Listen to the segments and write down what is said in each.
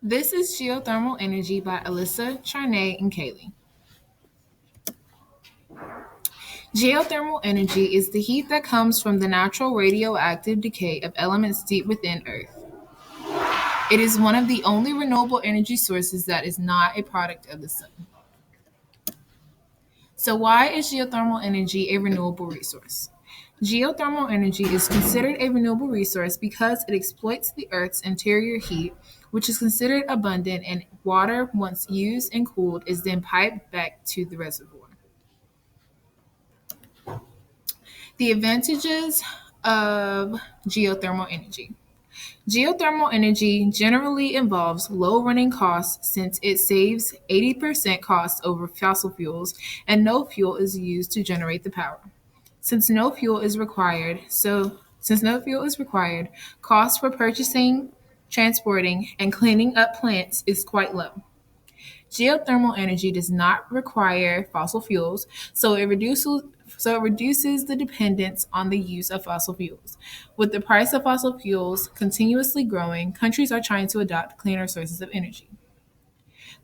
This is Geothermal Energy by Alyssa, Charnay, and Kaylee. Geothermal energy is the heat that comes from the natural radioactive decay of elements deep within Earth. It is one of the only renewable energy sources that is not a product of the sun. So, why is geothermal energy a renewable resource? Geothermal energy is considered a renewable resource because it exploits the Earth's interior heat, which is considered abundant, and water, once used and cooled, is then piped back to the reservoir. The advantages of geothermal energy. Geothermal energy generally involves low running costs since it saves 80% cost over fossil fuels and no fuel is used to generate the power. Since no fuel is required, cost for purchasing, transporting, and cleaning up plants is quite low. Geothermal energy does not require fossil fuels, so it reduces the dependence on the use of fossil fuels. With the price of fossil fuels continuously growing, countries are trying to adopt cleaner sources of energy.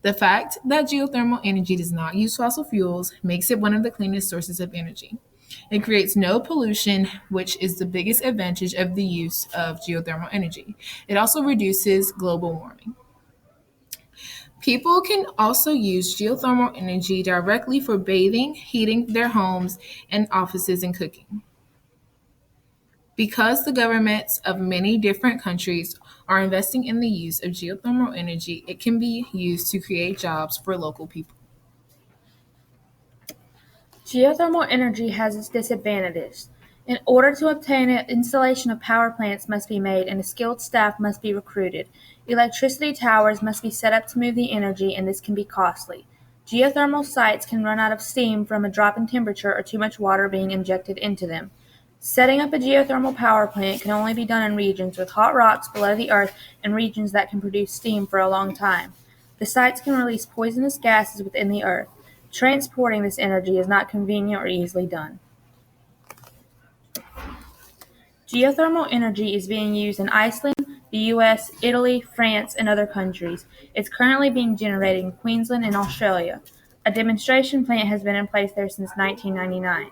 The fact that geothermal energy does not use fossil fuels makes it one of the cleanest sources of energy. It creates no pollution, which is the biggest advantage of the use of geothermal energy. It also reduces global warming. People can also use geothermal energy directly for bathing, heating their homes and offices, and cooking. Because the governments of many different countries are investing in the use of geothermal energy, it can be used to create jobs for local people. Geothermal energy has its disadvantages. In order to obtain it, installation of power plants must be made and a skilled staff must be recruited. Electricity towers must be set up to move the energy, and this can be costly. Geothermal sites can run out of steam from a drop in temperature or too much water being injected into them. Setting up a geothermal power plant can only be done in regions with hot rocks below the earth and regions that can produce steam for a long time. The sites can release poisonous gases within the earth. Transporting this energy is not convenient or easily done. Geothermal energy is being used in Iceland, the US, Italy, France, and other countries. It's currently being generated in Queensland and Australia. A demonstration plant has been in place there since 1999.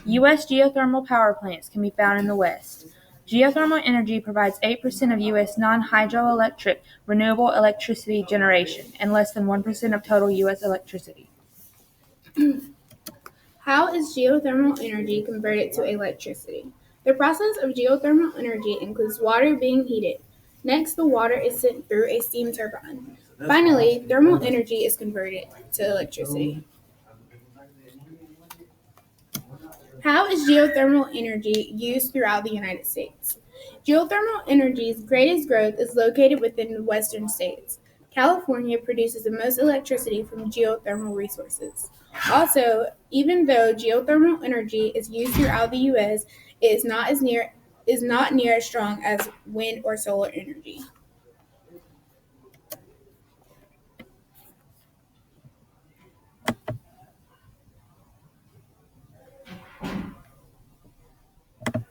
US geothermal power plants can be found in the West. Geothermal energy provides 8% of US non-hydroelectric renewable electricity generation and less than 1% of total US electricity. How is geothermal energy converted to electricity? The process of geothermal energy includes water being heated. Next, the water is sent through a steam turbine. Finally, thermal energy is converted to electricity. How is geothermal energy used throughout the United States? Geothermal energy's greatest growth is located within the western states. California produces the most electricity from geothermal resources. Also, even though geothermal energy is used throughout the US, it is not near as strong as wind or solar energy.